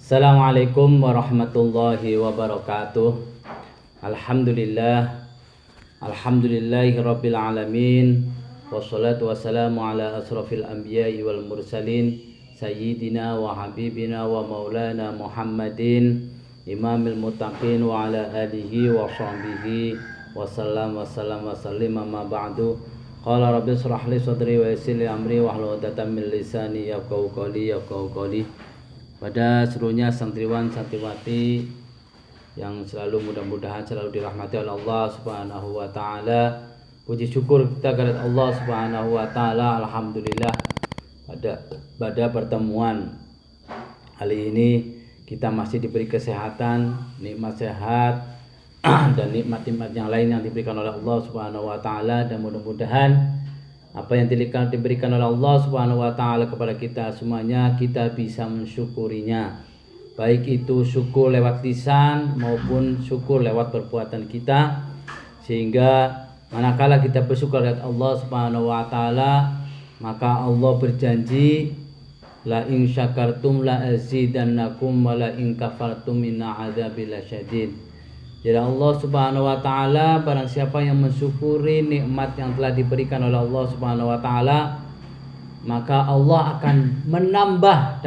Assalamualaikum warahmatullahi wabarakatuh. Alhamdulillah. Alhamdulillahirabbil alamin. Wassalatu wassalamu ala asrafil anbiya'i wal mursalin sayyidina wa habibina wa maulana Muhammadin imamil muttaqin wa ala alihi wa sahbihi wasallam amma ba'du. Qala rabbi shrah li sadri wa yassir li amri wahlul 'uqdatam min lisani yafqahu qawli. Pada seluruhnya santriwan santriwati yang selalu mudah-mudahan selalu dirahmati oleh Allah Subhanahu wa taala. Puji syukur kita kepada Allah Subhanahu wa taala. Alhamdulillah pada pertemuan kali ini kita masih diberi kesehatan, nikmat sehat dan nikmat-nikmat yang lain yang diberikan oleh Allah Subhanahu wa taala, dan mudah-mudahan apa yang diberikan oleh Allah Subhanahu wa taala kepada kita semuanya kita bisa mensyukurinya. Baik itu syukur lewat lisan maupun syukur lewat perbuatan kita, sehingga manakala kita bersyukur kepada Allah Subhanahu wa taala, maka Allah berjanji la in syakartum la azidannakum wa la in kafartum inna adzabi lasyadid. Jadi Allah Subhanahu wa taala, barang siapa yang mensyukuri nikmat yang telah diberikan oleh Allah Subhanahu wa taala, maka Allah akan menambah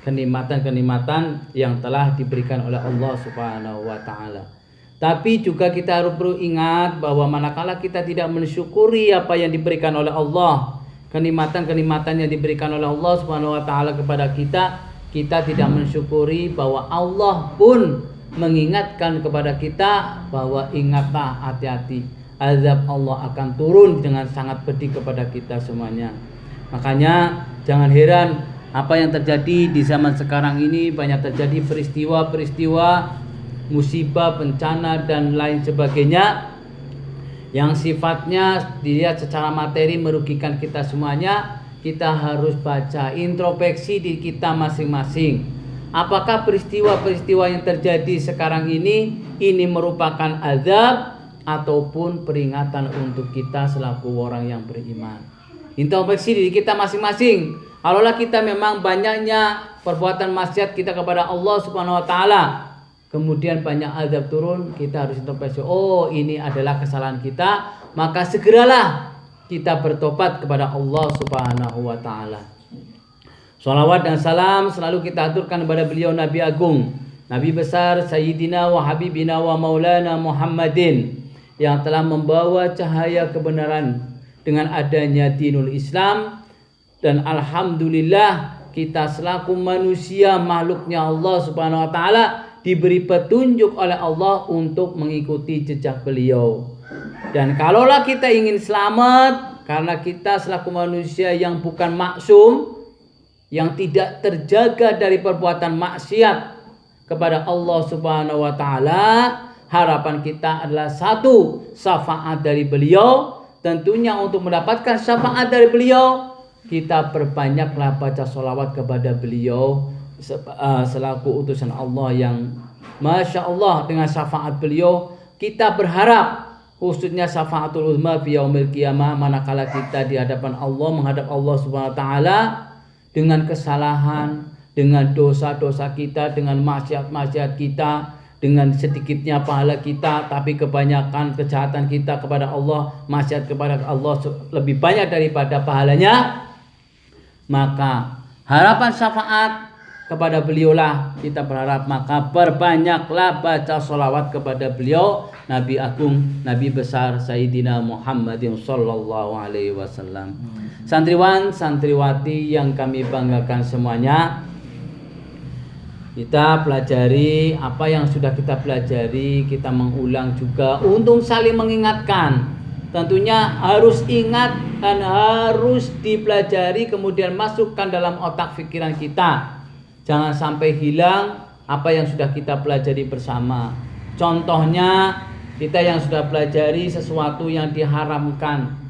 kenikmatan-kenikmatan yang telah diberikan oleh Allah Subhanahu wa taala. Tapi juga kita harus perlu ingat bahwa manakala kita tidak mensyukuri apa yang diberikan oleh Allah, kenikmatan-kenikmatan yang diberikan oleh Allah Subhanahu wa taala kepada kita, kita tidak mensyukuri bahwa Allah pun mengingatkan kepada kita bahwa ingatlah, hati-hati, azab Allah akan turun dengan sangat pedih kepada kita semuanya. Makanya jangan heran apa yang terjadi di zaman sekarang ini, banyak terjadi peristiwa-peristiwa musibah, bencana dan lain sebagainya yang sifatnya dilihat secara materi merugikan kita semuanya. Kita harus baca introspeksi diri kita masing-masing. Apakah peristiwa-peristiwa yang terjadi sekarang ini merupakan azab ataupun peringatan untuk kita selaku orang yang beriman? Introspeksi diri kita masing-masing. Kalaulah kita memang banyaknya perbuatan maksiat kita kepada Allah Subhanahu wa taala, kemudian banyak azab turun, kita harus introspeksi. Oh, ini adalah kesalahan kita, maka segeralah kita bertobat kepada Allah Subhanahu wa taala. Salawat dan salam selalu kita aturkan kepada beliau Nabi Agung, Nabi besar Sayyidina wa Habibina wa Maulana Muhammadin, yang telah membawa cahaya kebenaran dengan adanya dinul Islam. Dan alhamdulillah kita selaku manusia makhluknya Allah Subhanahu wa taala diberi petunjuk oleh Allah untuk mengikuti jejak beliau. Dan kalaulah kita ingin selamat, karena kita selaku manusia yang bukan maksum, yang tidak terjaga dari perbuatan maksiat kepada Allah Subhanahu wa taala, harapan kita adalah satu, syafaat dari beliau. Tentunya untuk mendapatkan syafaat dari beliau, kita perbanyaklah baca sholawat kepada beliau selaku utusan Allah yang Masya Allah. Dengan syafaat beliau kita berharap khususnya syafaatul uzma fi yaumil qiyamah, manakala kita di hadapan Allah, menghadap Allah Subhanahu wa taala dengan kesalahan, dengan dosa-dosa kita, dengan maksiat-maksiat kita, dengan sedikitnya pahala kita, tapi kebanyakan kejahatan kita kepada Allah, maksiat kepada Allah lebih banyak daripada pahalanya. Maka harapan syafaat kepada beliaulah kita berharap, maka perbanyaklah baca sholawat kepada beliau, Nabi Agung, Nabi besar Sayyidina Muhammadin sallallahu alaihi wasallam. Santriwan santriwati yang kami banggakan semuanya, kita pelajari apa yang sudah kita pelajari, kita mengulang juga untuk saling mengingatkan. Tentunya harus ingat dan harus dipelajari, kemudian masukkan dalam otak pikiran kita. Jangan sampai hilang apa yang sudah kita pelajari bersama. Contohnya, kita yang sudah pelajari sesuatu yang diharamkan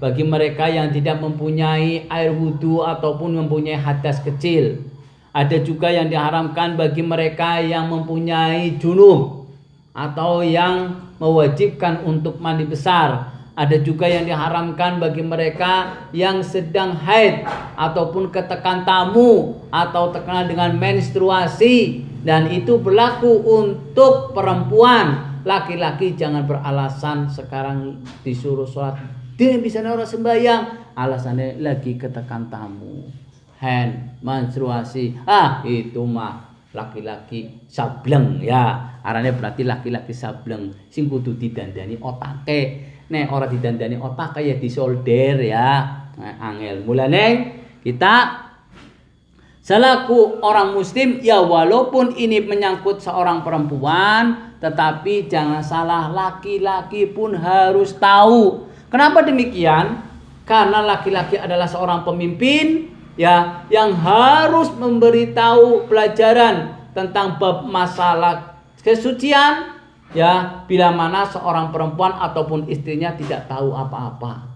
bagi mereka yang tidak mempunyai air wudhu ataupun mempunyai hadas kecil. Ada juga yang diharamkan bagi mereka yang mempunyai junub atau yang mewajibkan untuk mandi besar. Ada juga yang diharamkan bagi mereka yang sedang haid ataupun ketekan tamu atau terkena dengan menstruasi, dan itu berlaku untuk perempuan. Laki-laki jangan beralasan sekarang disuruh sholat dia bisa orang sembahyang, alasannya lagi ketekan tamu, haid, menstruasi. Itu mah laki-laki sableng ya. Arane berarti laki-laki sableng sing kudu didandani otake. Nek ora didandani otak ya disolder ya. Angel. Mulane kita selaku orang muslim ya, walaupun ini menyangkut seorang perempuan, tetapi jangan salah, laki-laki pun harus tahu. Kenapa demikian? Karena laki-laki adalah seorang pemimpin ya, yang harus memberitahu pelajaran tentang bab masalah kesucian ya, bila mana seorang perempuan ataupun istrinya tidak tahu apa-apa.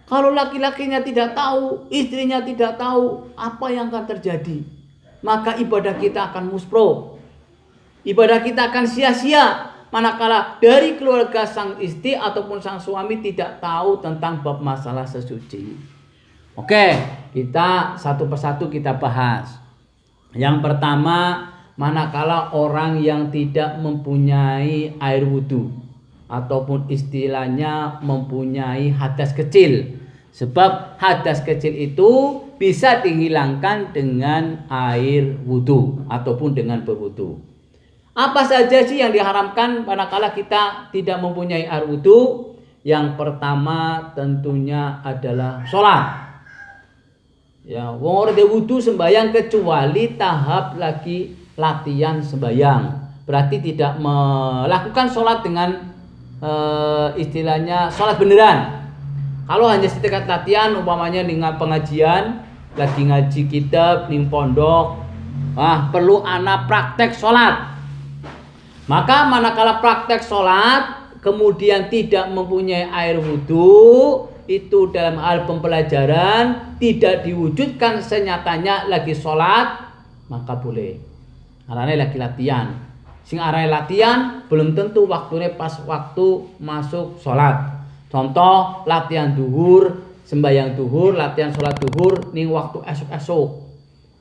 Kalau laki-lakinya tidak tahu, istrinya tidak tahu, apa yang akan terjadi? Maka ibadah kita akan muspro. Ibadah kita akan sia-sia manakala dari keluarga sang istri ataupun sang suami tidak tahu tentang bab masalah sesuci. Oke, kita satu persatu kita bahas. Yang pertama, manakala orang yang tidak mempunyai air wudhu ataupun istilahnya mempunyai hadas kecil. Sebab hadas kecil itu bisa dihilangkan dengan air wudhu ataupun dengan berwudhu. Apa saja sih yang diharamkan manakala kita tidak mempunyai air wudhu? Yang pertama tentunya adalah sholat. Ya, wong ora wudhu sembahyang kecuali tahap lagi latihan sembahyang. Berarti tidak melakukan sholat dengan istilahnya sholat beneran. Kalau hanya setingkat latihan, umpamanya di pengajian, lagi ngaji kitab ning pondok, perlu anak praktek sholat. Maka manakala praktek sholat kemudian tidak mempunyai air wudhu, itu dalam hal pembelajaran tidak diwujudkan senyatanya lagi sholat, maka boleh. Arane lagi latihan. Sing arane latihan belum tentu waktunya pas waktu masuk sholat. Contoh latihan duhur, sembahyang duhur, latihan sholat duhur ning waktu esok-esok.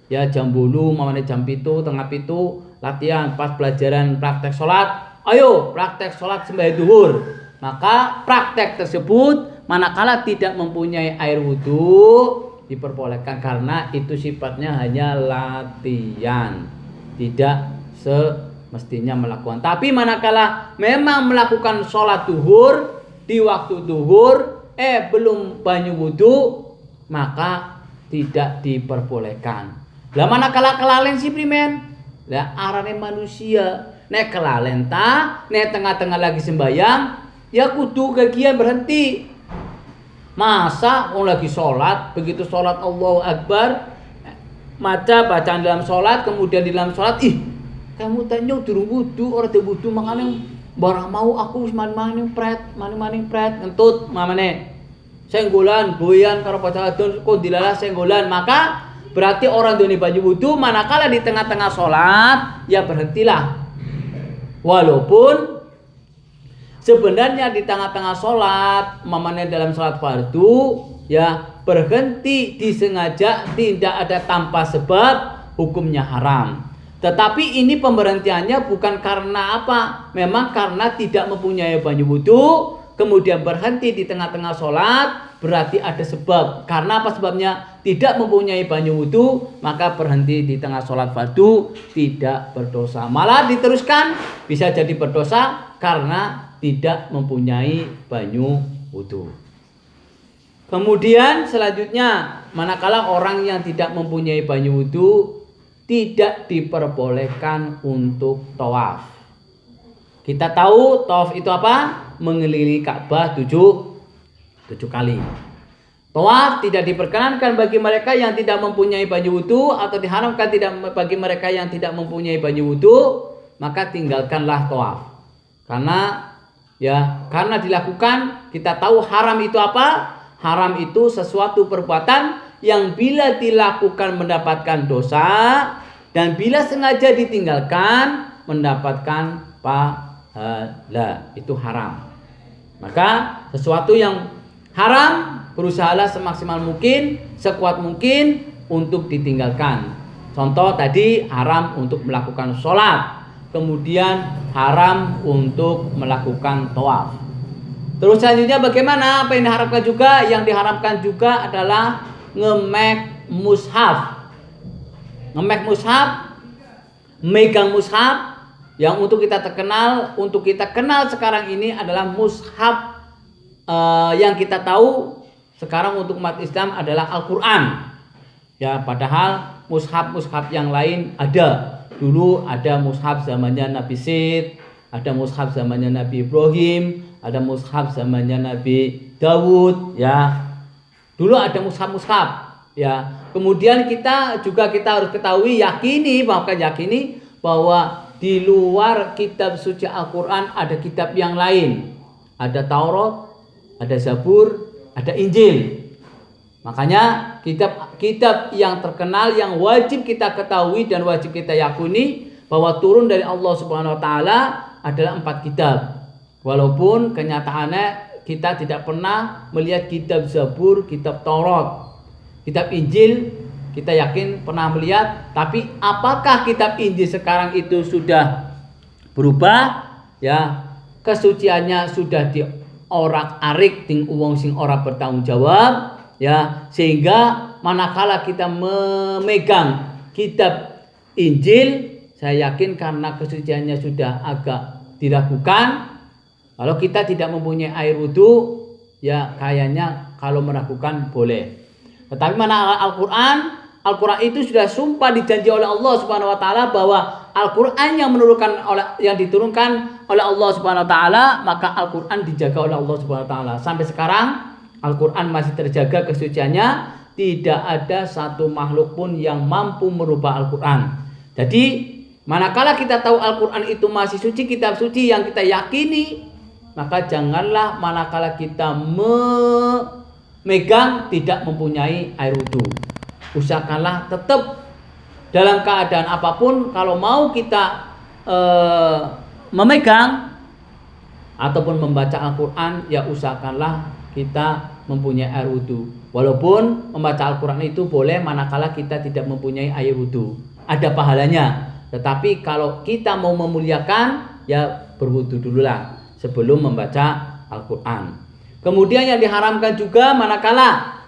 Ya jam 8, mamane jam 7, tengah 7 latihan pas pelajaran praktek sholat. Ayo praktek sholat sembahyang duhur. Maka praktek tersebut manakala tidak mempunyai air wudhu diperbolehkan, karena itu sifatnya hanya latihan, tidak semestinya melakukan. Tapi manakala memang melakukan sholat duhur di waktu duhur belum banyu wudhu, maka tidak diperbolehkan. Lah manakala kelalen si primen, lah arane manusia nek kelalen ta, nek tengah-tengah lagi sembahyang ya kudu kegiatan berhenti. Masa mau lagi sholat, begitu sholat Allahu Akbar, maca bacaan dalam sholat, kemudian di dalam sholat, kamu tanya durung wudu, orang teu wudu, makanya barang mau aku maning pret, ngentut mamane. Senggolan, goyan karo pacaran kok dilalah senggolan, maka berarti orang duwe banyu wudu manakala di tengah-tengah sholat, ya berhentilah. Walaupun sebenarnya di tengah-tengah sholat, mamanya dalam sholat fardu, ya berhenti disengaja, tidak ada tanpa sebab, hukumnya haram. Tetapi ini pemberhentiannya bukan karena apa? Memang karena tidak mempunyai banyu wudu, kemudian berhenti di tengah-tengah sholat, berarti ada sebab. Karena apa sebabnya? Tidak mempunyai banyu wudu, maka berhenti di tengah sholat fardu, tidak berdosa. Malah diteruskan, bisa jadi berdosa karena tidak mempunyai banyu wudu. Kemudian selanjutnya, manakala orang yang tidak mempunyai banyu wudu, tidak diperbolehkan untuk tawaf. Kita tahu tawaf itu apa? Mengelilingi Ka'bah 7 kali. Tawaf tidak diperkenankan bagi mereka yang tidak mempunyai banyu wudu, atau diharamkan tidak bagi mereka yang tidak mempunyai banyu wudu, maka tinggalkanlah tawaf. Karena dilakukan, kita tahu haram itu apa? Haram itu sesuatu perbuatan yang bila dilakukan mendapatkan dosa, dan bila sengaja ditinggalkan mendapatkan pahala. Itu haram. Maka sesuatu yang haram berusahalah semaksimal mungkin, sekuat mungkin untuk ditinggalkan. Contoh tadi haram untuk melakukan sholat, kemudian haram untuk melakukan tawaf. Terus selanjutnya bagaimana? Apa yang diharamkan juga? Yang diharamkan juga adalah ngemek mushaf. Ngemek mushaf, megang mushaf, yang untuk kita kenal sekarang ini adalah mushaf yang kita tahu sekarang untuk umat Islam adalah Al-Quran. Ya, padahal mushaf yang lain ada. Dulu ada mushaf zamannya Nabi Syed, ada mushaf zamannya Nabi Ibrahim, ada mushaf zamannya Nabi Dawud, ya. Dulu ada mushaf, ya. Kemudian kita harus yakini bahwa di luar kitab suci Al-Quran ada kitab yang lain. Ada Taurat, ada Zabur, ada Injil. Makanya kitab yang terkenal yang wajib kita ketahui dan wajib kita yakini bahwa turun dari Allah Subhanahu wa taala adalah 4 kitab. Walaupun kenyataannya kita tidak pernah melihat kitab Zabur, kitab Taurat, kitab Injil kita yakin pernah melihat, tapi apakah kitab Injil sekarang itu sudah berubah? Ya, kesuciannya sudah diorak-arik ting wong sing ora bertanggung jawab. Ya, sehingga manakala kita memegang kitab Injil, saya yakin karena kesuciannya sudah agak diragukan. Kalau kita tidak mempunyai air wudhu, ya kayaknya kalau meragukan boleh. Tetapi mana Al-Quran itu sudah sumpah dijanji oleh Allah Subhanahu wa taala bahwa Al-Quran yang diturunkan oleh Allah Subhanahu wa taala, maka Al-Quran dijaga oleh Allah Subhanahu wa taala. Sampai sekarang Al-Quran masih terjaga kesuciannya, tidak ada satu makhluk pun yang mampu merubah Al-Quran. Jadi manakala kita tahu Al-Quran itu masih suci, kitab suci yang kita yakini, maka janganlah manakala kita memegang tidak mempunyai air wudhu. Usahakanlah tetap dalam keadaan apapun, kalau mau kita memegang ataupun membaca Al-Quran, ya usahakanlah kita mempunyai air wudhu. Walaupun membaca Al-Quran itu boleh manakala kita tidak mempunyai air wudhu, ada pahalanya. Tetapi kalau kita mau memuliakan, ya berwudhu dululah sebelum membaca Al-Quran. Kemudian yang diharamkan juga manakala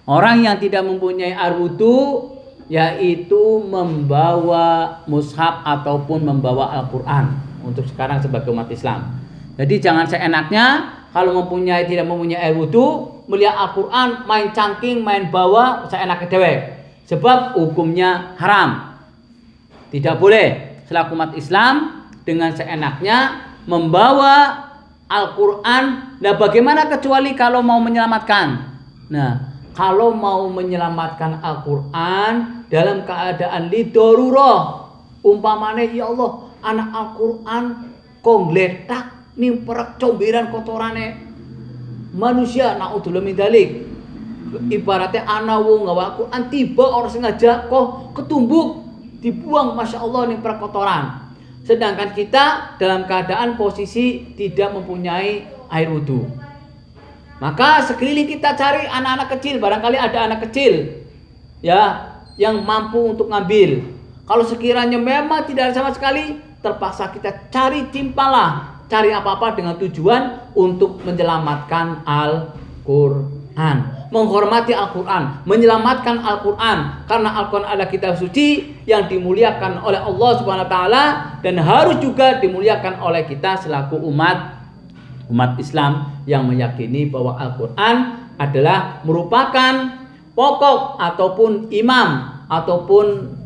orang yang tidak mempunyai air wudhu, yaitu membawa mushaf ataupun membawa Al-Quran untuk sekarang sebagai umat Islam. Jadi jangan seenaknya kalau tidak mempunyai air wudhu, melihat Al-Quran, main cangking, main bawa, seenaknya dewek. Sebab hukumnya haram. Tidak boleh selaku umat Islam dengan seenaknya membawa Al-Quran. Nah, bagaimana kecuali kalau mau menyelamatkan? Nah, kalau mau menyelamatkan Al-Quran dalam keadaan lidorurah, umpamanya ya Allah, anak Al-Quran kongletak nimperak comberan kotorane manusia, naudzubillah min dzalik. Ibaratnya ana wong gawa Al-Quran tiba orang sengaja kok ketumbuk dibuang, masya Allah nimperak kotoran. Sedangkan kita dalam keadaan posisi tidak mempunyai air wudhu. Maka sekeliling kita cari anak-anak kecil, barangkali ada anak kecil ya yang mampu untuk ngambil. Kalau sekiranya memang tidak ada sama sekali, terpaksa kita cari timpalah, cari apa-apa dengan tujuan untuk menyelamatkan Al-Quran, menghormati Al-Quran, menyelamatkan Al-Quran, karena Al-Quran adalah kitab suci yang dimuliakan oleh Allah Subhanahu wa taala dan harus juga dimuliakan oleh kita selaku umat Islam yang meyakini bahwa Al-Quran adalah merupakan pokok ataupun imam ataupun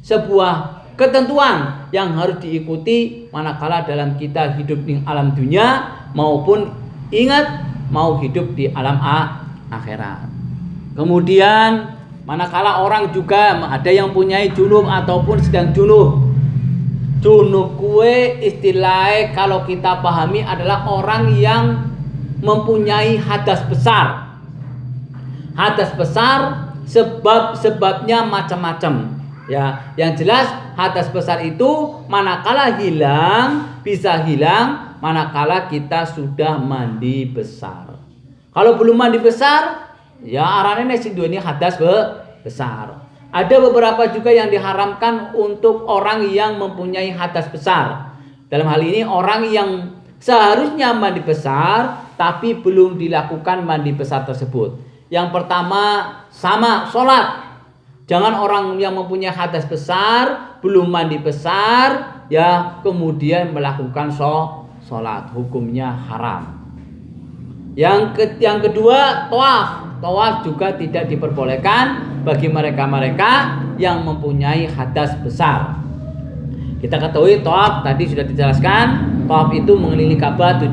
sebuah ketentuan yang harus diikuti manakala dalam kita hidup di alam dunia maupun ingat mau hidup di alam akhirat. Kemudian manakala orang juga ada yang punyai junub ataupun sedang junub. Junub kue istilahnya kalau kita pahami adalah orang yang mempunyai hadas besar. Hadas besar sebabnya macam-macam. Ya, yang jelas hadas besar itu manakala hilang bisa hilang manakala kita sudah mandi besar. Kalau belum mandi besar, ya arane sing duweni hadas besar. Ada beberapa juga yang diharamkan untuk orang yang mempunyai hadas besar. Dalam hal ini orang yang seharusnya mandi besar tapi belum dilakukan mandi besar tersebut. Yang pertama sama sholat. Jangan orang yang mempunyai hadas besar, belum mandi besar, ya kemudian melakukan sholat, hukumnya haram. Yang kedua, tawaf. Tawaf juga tidak diperbolehkan bagi mereka-mereka yang mempunyai hadas besar. Kita ketahui tawaf tadi sudah dijelaskan, tawaf itu mengelilingi Ka'bah 7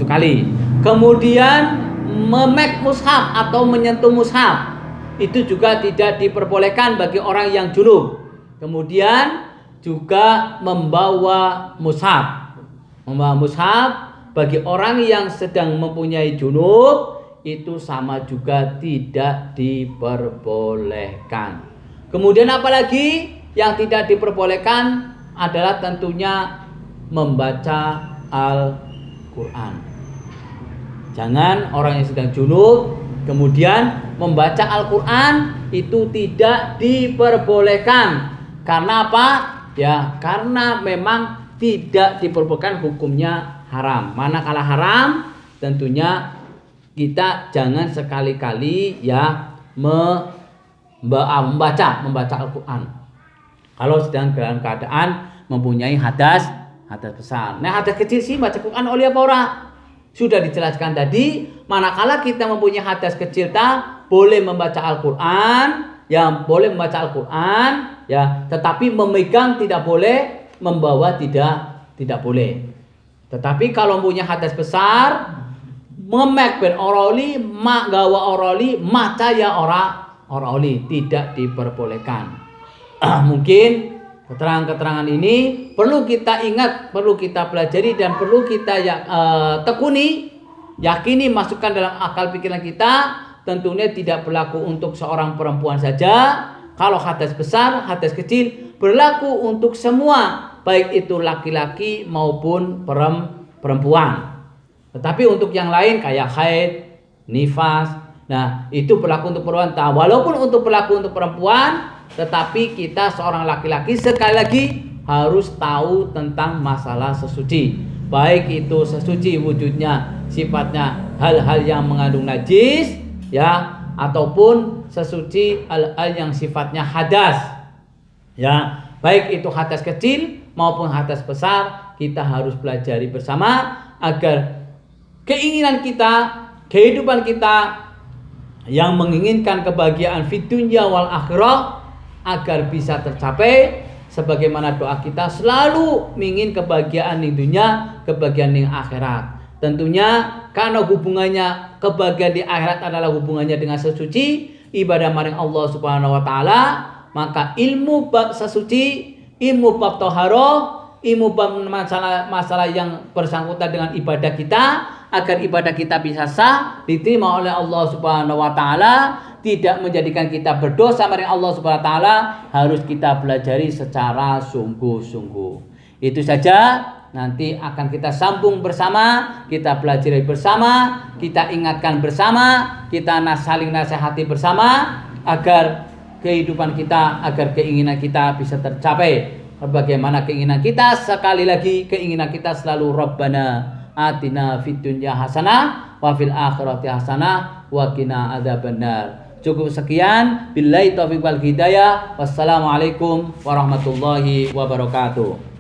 kali. Kemudian memek mushaf atau menyentuh mushaf itu juga tidak diperbolehkan bagi orang yang junub. Kemudian juga membawa mushaf. Membawa mushaf bagi orang yang sedang mempunyai junub itu sama juga tidak diperbolehkan. Kemudian apalagi yang tidak diperbolehkan adalah tentunya membaca Al-Quran. Jangan orang yang sedang junub kemudian membaca Al-Quran, itu tidak diperbolehkan. Karena apa? Ya, karena memang tidak diperbolehkan, hukumnya haram. Manakala haram, tentunya kita jangan sekali-kali ya membaca Al-Quran. Kalau sedang dalam keadaan mempunyai hadas besar. Nah, hadas kecil sih baca Quran oleh apa ora? Sudah dijelaskan tadi, manakala kita mempunyai hadas kecil boleh membaca Al-Quran, ya boleh membaca Al-Quran, ya, tetapi memegang tidak boleh, membawa tidak boleh. Tetapi kalau mempunyai hadas besar, memek ben oroli, mak gawa oroli, maca ya oroli, tidak diperbolehkan. Mungkin keterangan-keterangan ini perlu kita ingat, perlu kita pelajari dan perlu kita tekuni, yakini, masukkan dalam akal pikiran kita. Tentunya tidak berlaku untuk seorang perempuan saja. Kalau hadas besar, hadas kecil berlaku untuk semua, baik itu laki-laki maupun perempuan. Tetapi untuk yang lain kayak haid, nifas, nah itu berlaku untuk perempuan. Walaupun untuk berlaku untuk perempuan, tetapi kita seorang laki-laki sekali lagi harus tahu tentang masalah sesuci. Baik itu sesuci wujudnya, sifatnya hal-hal yang mengandung najis, ya, ataupun sesuci hal-hal yang sifatnya hadas. Ya, baik itu hadas kecil maupun hadas besar, kita harus pelajari bersama agar keinginan kita, kehidupan kita yang menginginkan kebahagiaan fid dunya wal akhirah agar bisa tercapai, sebagaimana doa kita selalu ingin kebahagiaan di dunia, kebahagiaan di akhirat. Tentunya karena hubungannya kebahagiaan di akhirat adalah hubungannya dengan sesuci, ibadah maring Allah Subhanahu wa taala, maka ilmu bab sesuci, ilmu bab taharah, ilmu bab masalah yang bersangkutan dengan ibadah kita, agar ibadah kita bisa sah, diterima oleh Allah Subhanahu wa taala, tidak menjadikan kita berdosa maring Allah Subhanahu wa taala, harus kita pelajari secara sungguh-sungguh. Itu saja, nanti akan kita sambung bersama, kita pelajari bersama, kita ingatkan bersama, kita saling nasihati bersama agar kehidupan kita, agar keinginan kita bisa tercapai. Bagaimana keinginan kita? Sekali lagi, keinginan kita selalu Rabbana atina fid dunya hasanah wa fil akhirati hasanah wa qina adzabannar. Cukup sekian, billahi taufiq wal hidayah. Wassalamualaikum warahmatullahi wabarakatuh.